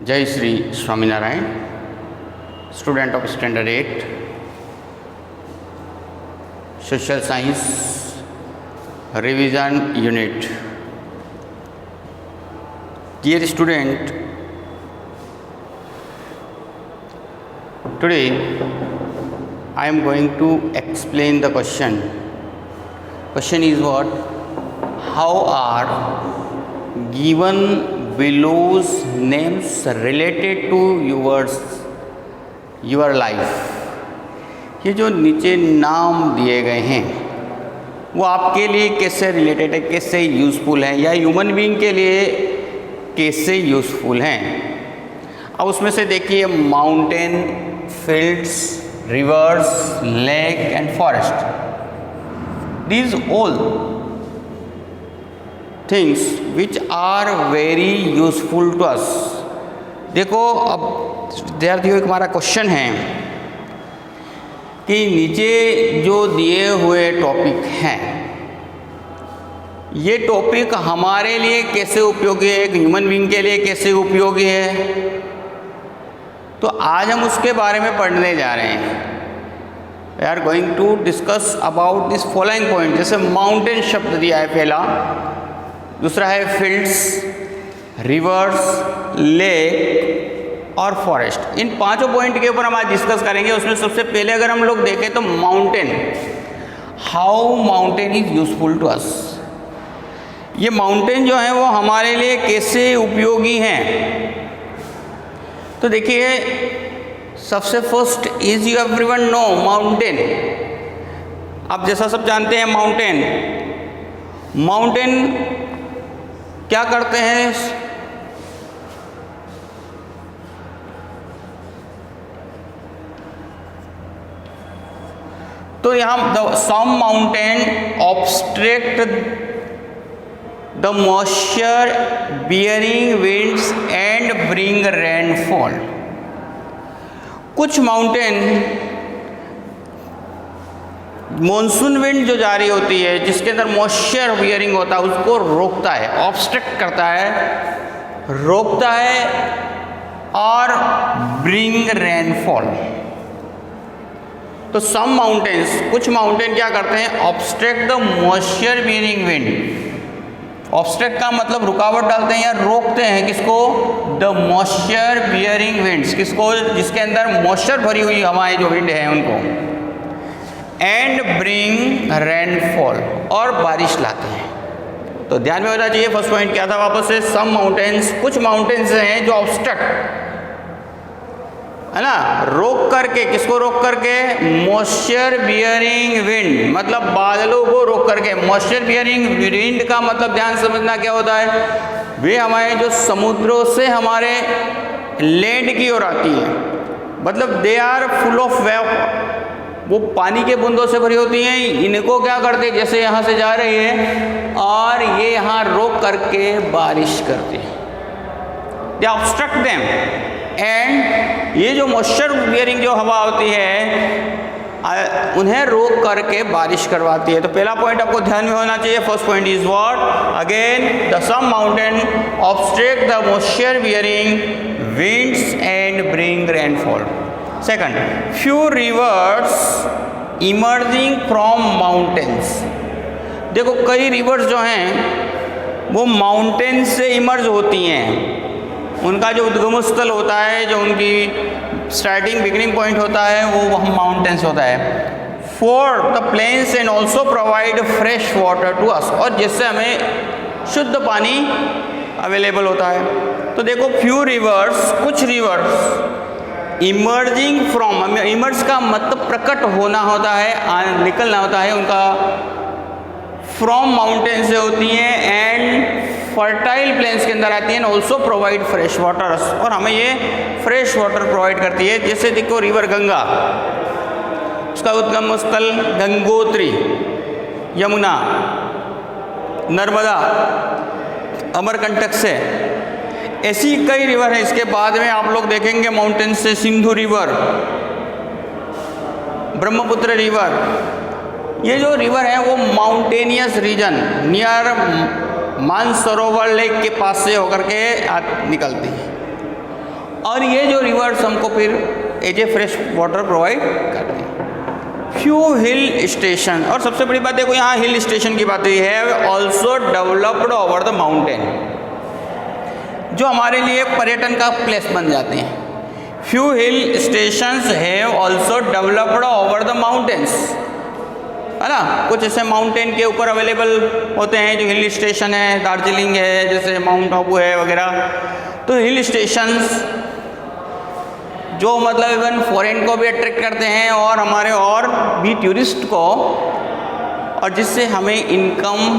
जय Shri Swaminarayan. Student of standard 8 social science revision unit. Dear student, today I am going to explain the question. Question is what? How are given below's names related to your life? ये जो नीचे नाम दिए गए हैं वो आपके लिए कैसे रिलेटेड है, कैसे यूज़फुल है, या ह्यूमन बीइंग के लिए कैसे यूज़फुल हैं। अब उसमें से देखिए, mountain, fields, rivers, lake and forest, these all things which are very useful to us. देखो, अब विद्यार्थियों, एक हमारा क्वेश्चन है कि नीचे जो दिए हुए टॉपिक हैं, ये टॉपिक हमारे लिए कैसे उपयोगी है, एक ह्यूमन बीइंग के लिए कैसे उपयोगी है, तो आज हम उसके बारे में पढ़ने जा रहे हैं। We are going to discuss about this following point. जैसे माउंटेन शब्द दिया है पहला, दूसरा है फील्ड्स, रिवर्स, लेक और फॉरेस्ट। इन पांचों पॉइंट के ऊपर हम आज डिस्कस करेंगे। उसमें सबसे पहले अगर हम लोग देखें तो mountain, how mountain is useful to us. ये माउंटेन जो है वो हमारे लिए कैसे उपयोगी हैं। तो देखिए, सबसे first is you everyone know mountain. आप जैसा सब जानते हैं, माउंटेन क्या करते हैं? तो यहाँ some mountain obstruct the moisture bearing winds and bring rainfall. कुछ माउंटेन मॉनसून विंड जो जारी होती है, जिसके अंदर मॉइस्चर बियरिंग होता है, उसको रोकता है, ऑब्स्ट्रक्ट करता है, रोकता है और ब्रिंग रेनफॉल। तो सम माउंटेन्स, कुछ माउंटेन क्या करते हैं? Obstruct the moisture bearing wind. Obstruct का मतलब रुकावट डालते हैं या रोकते हैं किसको? The moisture bearing winds. किसको? जिसके अंदर मॉइस्चर भरी हुई हवाएं जो विंड है उनको। एंड ब्रिंग रेनफॉल, और बारिश लाते हैं। तो ध्यान में होना चाहिए, फर्स्ट पॉइंट क्या था वापस से? सम माउंटेन्स, कुछ माउंटेन्स हैं जो ऑब्स्ट्रक्ट है ना, रोक करके, किसको रोक करके? मॉइस्चर बियरिंग विंड, मतलब बादलों को रोक करके। मॉइस्चर बियरिंग विंड का मतलब ध्यान समझना क्या होता है? वे हमारे जो समुद्रों से हमारे लैंड की ओर आती है, मतलब they are full of wave, वो पानी के बूंदों से भरी होती हैं। इनको क्या करते हैं? जैसे यहाँ से जा रही है और ये यहाँ रोक करके बारिश करते हैं, दे ऑब्स्ट्रक्ट देम। एंड ये जो मॉइस्चर बियरिंग जो हवा होती है, उन्हें रोक करके बारिश करवाती है। तो पहला पॉइंट आपको ध्यान में होना चाहिए। First point is what? Again, the some mountain obstruct the moisture bearing winds and bring rainfall. Second, few rivers emerging from mountains. देखो, कई रिवर्स जो हैं वो माउंटेन से इमर्ज होती हैं। उनका जो उद्गम स्थल होता है, जो उनकी स्टार्टिंग बिगिनिंग पॉइंट होता है, वो वह माउंटेन्स होता है। For the plains and also provide fresh water to us, और जिससे हमें शुद्ध पानी अवेलेबल होता है। तो देखो, फ्यू रिवर्स, कुछ रिवर्स इमर्जिंग फ्रॉम, इमर्ज का मतलब प्रकट होना होता है, निकलना होता है उनका, फ्रॉम माउंटेन से होती हैं एंड फर्टाइल प्लेन्स के अंदर आती हैं। ऑल्सो प्रोवाइड फ्रेश वाटर, और हमें ये फ्रेश वाटर प्रोवाइड करती है। जैसे देखो, रिवर गंगा, उसका उद्गम स्थल गंगोत्री, यमुना, नर्मदा, अमरकंटक से। ऐसी कई रिवर है। इसके बाद में आप लोग देखेंगे माउंटेन से सिंधु रिवर, ब्रह्मपुत्र रिवर, ये जो रिवर है वो mountainous region near Mansarovar lake के पास से होकर के निकलती है। और ये जो रिवर्स हमको फिर as a fresh water provide करते हैं। फ्यू हिल स्टेशन, और सबसे बड़ी बात देखो यहाँ हिल स्टेशन की बात हुई है, also developed over the mountain, जो हमारे लिए पर्यटन का प्लेस बन जाते हैं। Few hill stations have also developed over the mountains, है ना, कुछ ऐसे माउंटेन के ऊपर अवेलेबल होते हैं जो हिल स्टेशन है, दार्जिलिंग है, जैसे माउंट आबू है वगैरह। तो हिल स्टेशंस जो मतलब इवन फॉरेन को भी अट्रैक्ट करते हैं और हमारे और भी टूरिस्ट को, और जिससे हमें इनकम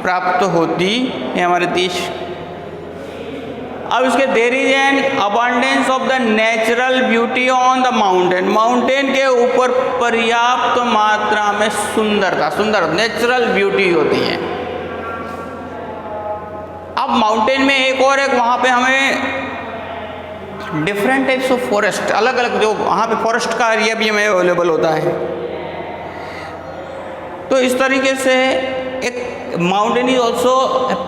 प्राप्त होती है हमारे देश। अब इसके there is an abundance of the natural beauty on the mountain, mountain के ऊपर पर्याप्त मात्रा में सुंदरता, सुंदर नेचुरल ब्यूटी होती है। अब माउंटेन में एक वहाँ पे हमें डिफरेंट टाइप्स ऑफ फॉरेस्ट, अलग अलग जो वहाँ पे फॉरेस्ट का एरिया भी हमें अवेलेबल होता है। तो इस तरीके से एक mountain is also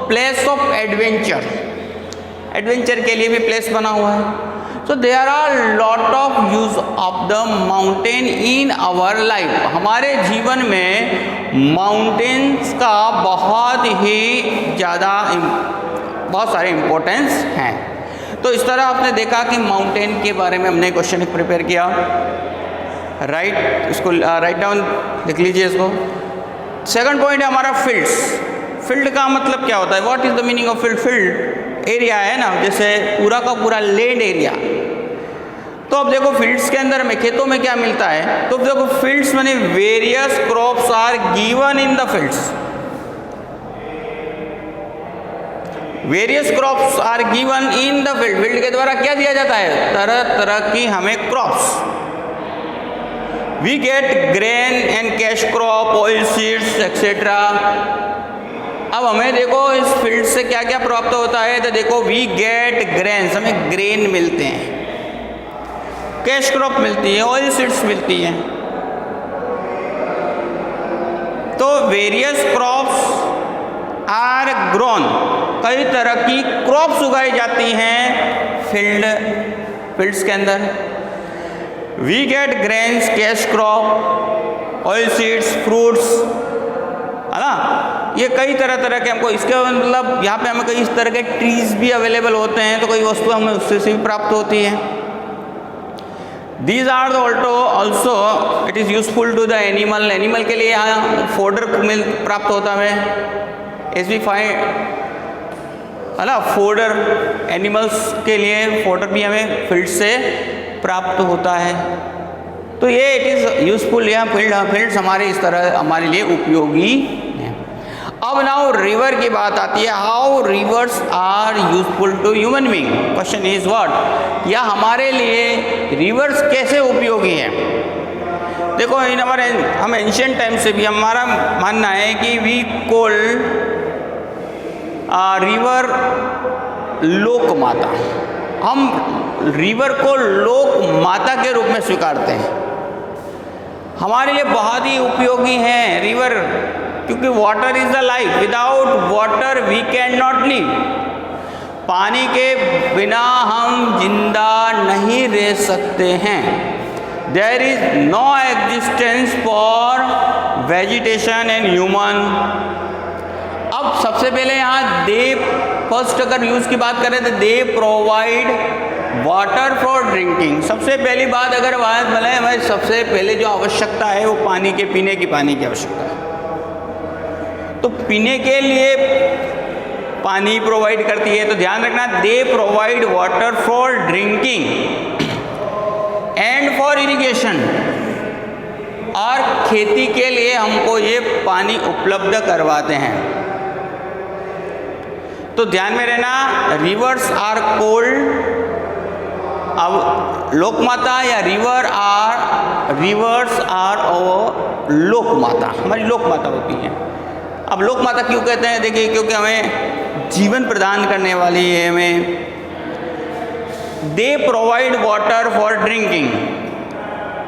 place of adventure, adventure के लिए भी प्लेस बना हुआ है। So there are lot of use of the mountain in our life, हमारे जीवन में माउंटेन्स का बहुत ही ज़्यादा बहुत सारे इम्पोर्टेंस हैं। तो इस तरह आपने देखा कि माउंटेन के बारे में हमने क्वेश्चन एक प्रिपेयर किया, राइट, इसको राइट डाउन लिख लीजिए इसको। सेकंड पॉइंट है हमारा फील्ड्स। फील्ड का मतलब क्या होता है, what is the meaning of field? Field area है ना, जैसे पूरा का पूरा लैंड एरिया। तो अब देखो फील्ड्स के अंदर में खेतों में क्या मिलता है, तो देखो फील्ड्स माने various crops are given in the fields, various crops are given in the field, field के द्वारा क्या दिया जाता है, तरह तरह की हमें crops. We get grain and cash crop, oil seeds etcetera. अब हमें देखो इस फील्ड से क्या क्या प्राप्त होता है, तो देखो वी गेट ग्रेन्स, हमें ग्रेन मिलते हैं, कैश क्रॉप मिलती है, ऑयल सीड्स मिलती हैं। तो वेरियस क्रॉप्स आर ग्रोन, कई तरह की क्रॉप्स उगाई जाती हैं फील्ड्स के अंदर। We get grains, cash crop, oil seeds, fruits, है ना, ये कई तरह तरह के हमको, इसके मतलब यहाँ पे हमें कई इस तरह के ट्रीज भी अवेलेबल होते हैं, तो कई वस्तु हमें उससे भी प्राप्त होती है। These are also it is useful to the animal, animal के लिए यहाँ फोडर प्राप्त होता है, एज वी फाइंड, है ना, फोडर, एनिमल्स के लिए फोडर भी हमें फील्ड से प्राप्त होता है। तो ये इट इज़ यूजफुल, यहाँ फील्ड्स हमारे इस तरह हमारे लिए उपयोगी हैं। अब नाउ रिवर की बात आती है, how rivers are useful to human being. Question is what, या हमारे लिए रिवर्स कैसे उपयोगी हैं। देखो इन हमारे हम एंशिएंट टाइम से भी हमारा मानना है कि वी कॉल रिवर लोक माता, हम रिवर को लोक माता के रूप में स्वीकारते हैं। हमारे लिए बहुत ही उपयोगी हैं रिवर, क्योंकि water is the life, without water we can not live. पानी के बिना हम जिंदा नहीं रह सकते हैं। There is no existence for vegetation and human. अब सबसे पहले यहाँ दे फर्स्ट अगर यूज की बात करें तो they provide water for drinking. सबसे पहली बात अगर बात बोले हमें सबसे पहले जो आवश्यकता है वो पानी के, पीने की पानी की आवश्यकता है। तो पीने के लिए पानी प्रोवाइड करती है, तो ध्यान रखना they provide water for drinking and for irrigation, और खेती के लिए हमको ये पानी उपलब्ध करवाते हैं। तो ध्यान में रहना, रिवर्स आर कोल्ड, अब लोक माता या रिवर्स आर लोक माता, हमारी लोक माता होती हैं। अब लोक माता क्यों कहते हैं, देखिए क्योंकि हमें जीवन प्रदान करने वाली है हमें। They provide water for drinking,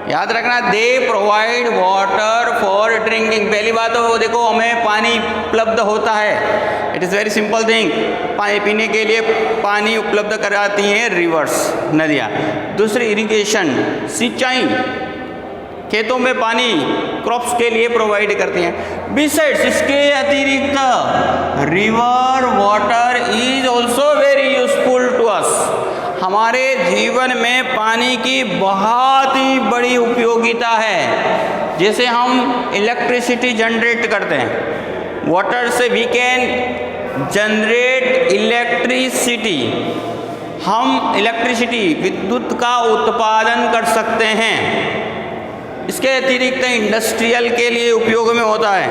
याद रखना they provide water for drinking. पहली बात तो देखो हमें पानी उपलब्ध होता है, it is very simple thing. पानी पीने के लिए पानी उपलब्ध कराती हैं रिवर्स, नदियाँ। दूसरी इरिगेशन, सिंचाई, खेतों में पानी क्रॉप्स के लिए प्रोवाइड करती हैं। बिसाइड्स, इसके अतिरिक्त river water is also very useful to us. हमारे जीवन में पानी की बहुत ही बड़ी उपयोगिता है। जैसे हम इलेक्ट्रिसिटी जनरेट करते हैं, वाटर से वी कैन जनरेट इलेक्ट्रिसिटी, हम इलेक्ट्रिसिटी विद्युत का उत्पादन कर सकते हैं। इसके अतिरिक्त इंडस्ट्रियल के लिए उपयोग में होता है।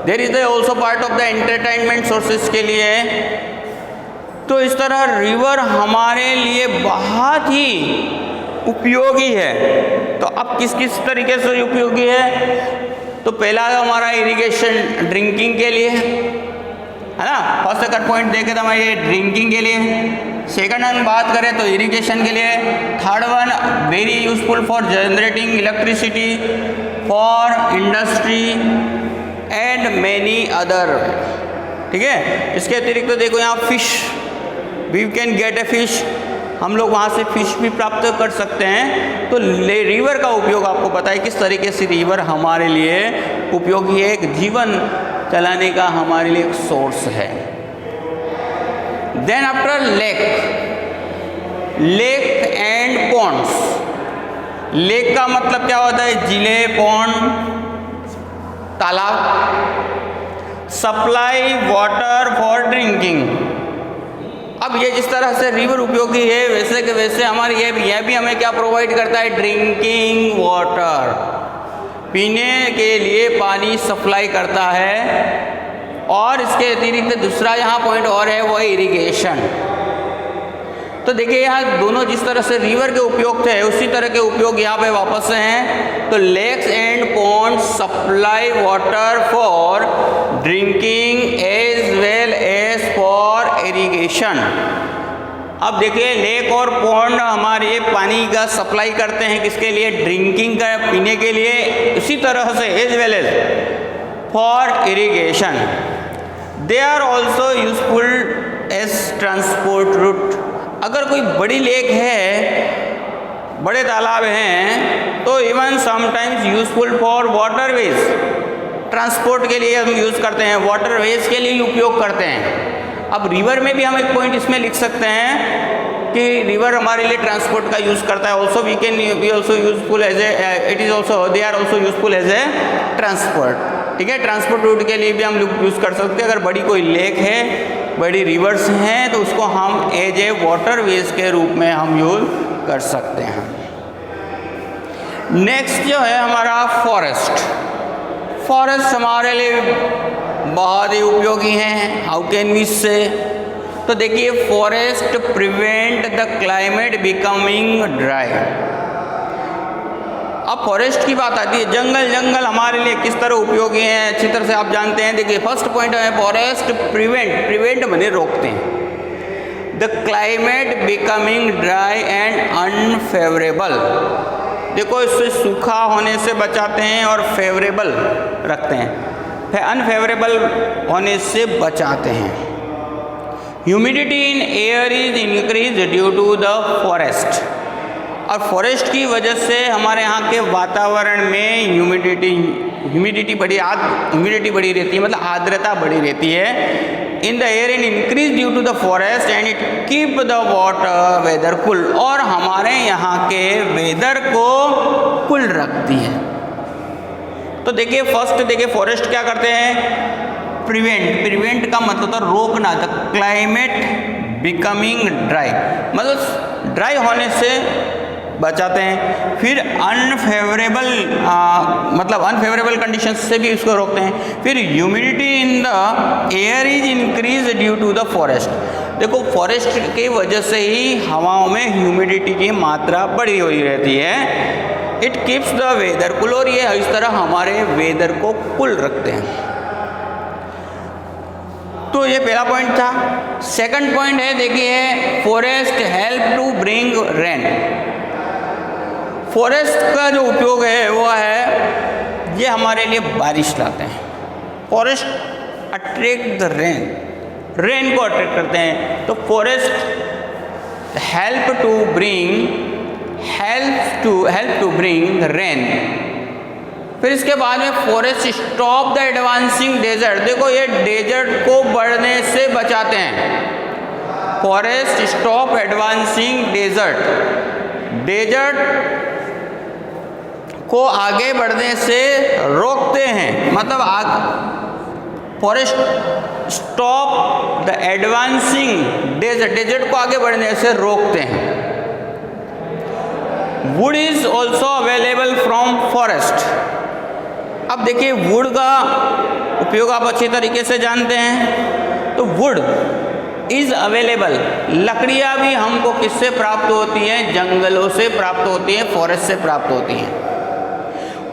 There is also part of the entertainment sources के लिए। तो इस तरह रिवर हमारे लिए बहुत ही उपयोगी है। तो अब किस किस तरीके से उपयोगी है? तो पहला हमारा इरिगेशन, ड्रिंकिंग के लिए है ना। फर्स्ट सेकंड पॉइंट देखे तो हमारे ड्रिंकिंग के लिए। सेकंड हम बात करें तो इरिगेशन के लिए। Third one very useful for generating electricity, for industry and many other. ठीक है। इसके अतिरिक्त तो देखो यहाँ fish, we can get a fish, हम लोग वहाँ से फिश भी प्राप्त कर सकते हैं। तो रिवर का उपयोग आपको पता है किस तरीके से रिवर हमारे लिए उपयोगी है, एक जीवन चलाने का हमारे लिए एक सोर्स है। Then after lake, lake and ponds. Lake का मतलब क्या होता है? जिले, पॉन्ड, तालाब। Supply water for drinking. अब ये जिस तरह से रिवर उपयोगी है, वैसे के वैसे हमारे यह भी हमें क्या प्रोवाइड करता है? ड्रिंकिंग वाटर, पीने के लिए पानी सप्लाई करता है। और इसके अतिरिक्त दूसरा यहाँ पॉइंट और है, वो है इरिगेशन। तो देखिए यहाँ दोनों जिस तरह से रिवर के उपयोग थे, उसी तरह के उपयोग यहाँ पे वापस हैं। तो lakes and pond supply water for drinking as well as for irrigation. अब देखिए लेक और पॉन्ड हमारे पानी का सप्लाई करते हैं, किसके लिए? ड्रिंकिंग का, पीने के लिए। उसी तरह से as well as for irrigation. They are also useful as transport route. अगर कोई बड़ी लेक है, बड़े तालाब हैं, तो even sometimes useful for waterways, transport के लिए हम यूज़ करते हैं, वाटरवेज के लिए उपयोग करते हैं। अब रिवर में भी हम एक पॉइंट इसमें लिख सकते हैं कि रिवर हमारे लिए ट्रांसपोर्ट का यूज़ करता है। Also we can be also useful as a, it is also, they are also useful as a transport. ठीक है, ट्रांसपोर्ट रूट के लिए भी हम लोग यूज़ कर सकते हैं। अगर बड़ी कोई लेक है, बड़ी रिवर्स हैं, तो उसको हम एज ए वाटरवेज के रूप में हम यूज़ कर सकते हैं। नेक्स्ट जो है हमारा फॉरेस्ट। फॉरेस्ट हमारे लिए बहुत ही उपयोगी हैं। हाउ कैन वी से? तो देखिए forest prevent the climate becoming dry. अब फॉरेस्ट की बात आती है, जंगल हमारे लिए किस तरह उपयोगी हैं, अच्छी तरह से आप जानते हैं। देखिए फर्स्ट पॉइंट है फॉरेस्ट प्रिवेंट माने रोकते हैं the climate becoming dry and unfavourable. देखो इससे सूखा होने से बचाते हैं और फेवरेबल रखते हैं, अनफेवरेबल होने से बचाते हैं। Humidity in air is increase due to the forest. और फॉरेस्ट की वजह से हमारे यहाँ के वातावरण में ह्यूमिडिटी बड़ी रहती है, मतलब आर्द्रता बड़ी रहती है। In the air in increase due to the forest and it keep the water weather cool. और हमारे यहाँ के वेदर को कूल रखती है। तो देखिए फर्स्ट देखिए फॉरेस्ट क्या करते हैं? प्रिवेंट का मतलब था रोकना, द क्लाइमेट बिकमिंग ड्राई, मतलब ड्राई होने से बचाते हैं। फिर अनफेवरेबल कंडीशन से भी इसको रोकते हैं। फिर humidity in the air is increase due to the forest. देखो फॉरेस्ट की वजह से ही हवाओं में ह्यूमिडिटी की मात्रा बढ़ी हुई रहती है। It keeps the weather cool, और ये इस तरह हमारे वेदर को कूल रखते हैं। तो ये पहला पॉइंट था। सेकंड पॉइंट है देखिए forest help to bring rain. Forest का जो उपयोग है वो है ये हमारे लिए बारिश लाते हैं। फॉरेस्ट अट्रैक्ट द रेन को अट्रैक्ट करते हैं। तो forest help to bring the rain. फिर इसके बाद में forest stop the advancing desert. देखो ये डेजर्ट को बढ़ने से बचाते हैं। फॉरेस्ट स्टॉप एडवांसिंग डेजर्ट को आगे बढ़ने से रोकते हैं। मतलब forest stop the advancing desert को आगे बढ़ने से रोकते हैं। Wood is also available from forest. अब देखिए वुड का उपयोग आप अच्छी तरीके से जानते हैं। तो वुड इज अवेलेबल, लकड़ियाँ भी हमको किससे प्राप्त होती हैं? जंगलों से प्राप्त होती हैं, फॉरेस्ट से प्राप्त होती हैं।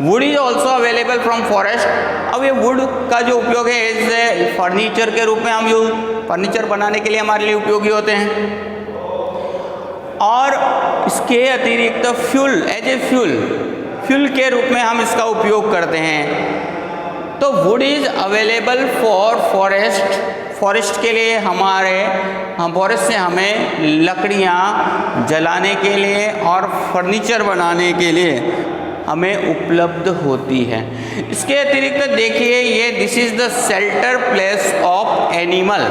Wood is also available from forest. अब ये वुड का जो उपयोग है एज फर्नीचर के रूप में हम यूज फर्नीचर बनाने के लिए हमारे लिए उपयोगी होते हैं। और इसके अतिरिक्त फ्यूल के रूप में हम इसका उपयोग करते हैं। तो would is available for forest के लिए फॉरेस्ट से हमें लकड़ियाँ जलाने के लिए और फर्नीचर बनाने के लिए हमें उपलब्ध होती है। इसके अतिरिक्त देखिए ये this is the shelter place of animal.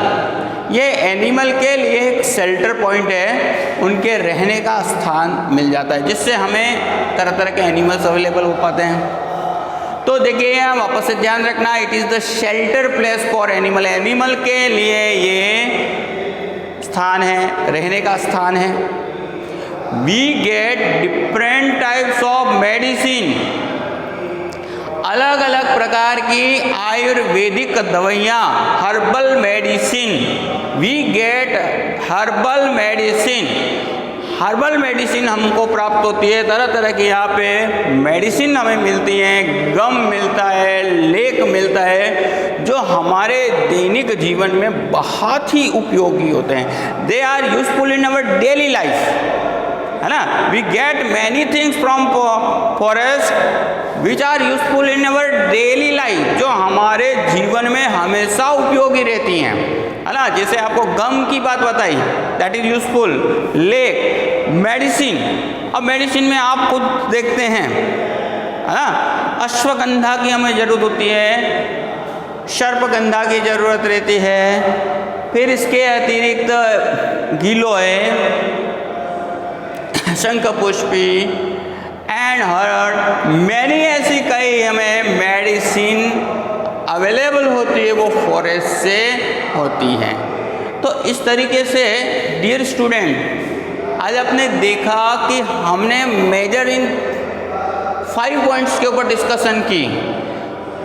ये एनिमल के लिए एक शेल्टर पॉइंट है, उनके रहने का स्थान मिल जाता है, जिससे हमें तरह तरह के एनिमल्स अवेलेबल हो पाते हैं। तो देखिए वापस से ध्यान रखना, it is the shelter place for animal. Animal के लिए ये स्थान है, रहने का स्थान है। We get different types of medicine, अलग अलग प्रकार की आयुर्वेदिक दवाइयाँ, herbal medicine. We get herbal medicine हमको प्राप्त होती है। तरह तरह की यहाँ पे मेडिसिन हमें मिलती हैं। गम मिलता है, लेक मिलता है, जो हमारे दैनिक जीवन में बहुत ही उपयोगी होते हैं। They are useful in our daily life, है ना। We get many things from forest which are useful in our daily life, जो हमारे जीवन में हमेशा उपयोगी रहती हैं, है ना। जैसे आपको गम की बात बताई, that is useful. Lake, medicine. अब मेडिसिन में आप खुद देखते हैं, है ना, अश्वगंधा की हमें ज़रूरत होती है, सर्पगंधा की ज़रूरत रहती है। फिर इसके अतिरिक्त गिलोय, शंखपुष्पी एंड हर्ड, मैनी ऐसी कई हमें मेडिसिन अवेलेबल होती है, वो फॉरेस्ट से होती है। तो इस तरीके से डियर स्टूडेंट, आज आपने देखा कि हमने मेजर इन 5 पॉइंट्स के ऊपर डिस्कशन की।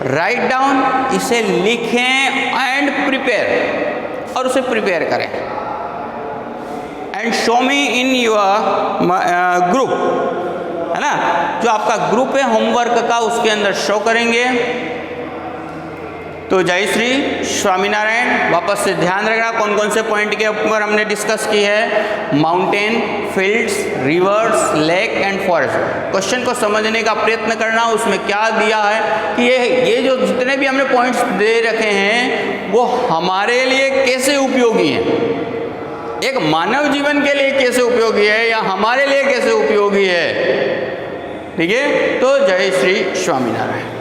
राइट डाउन, इसे लिखें एंड प्रिपेयर, और उसे प्रिपेयर करें and show me in your group, है ना। जो आपका ग्रुप है होमवर्क का, उसके अंदर शो करेंगे। तो जय श्री स्वामीनारायण। वापस से ध्यान रखना कौन कौन से पॉइंट के ऊपर हमने डिस्कस की है। Mountain, fields, rivers, lake and forest. Question को समझने का प्रयत्न करना, उसमें क्या दिया है कि ये जो जितने भी हमने पॉइंट्स दे रखे हैं वो हमारे लिए कैसे उपयोगी हैं, एक मानव जीवन के लिए कैसे उपयोगी है, या हमारे लिए कैसे उपयोगी है। ठीक है, तो जय श्री स्वामीनारायण।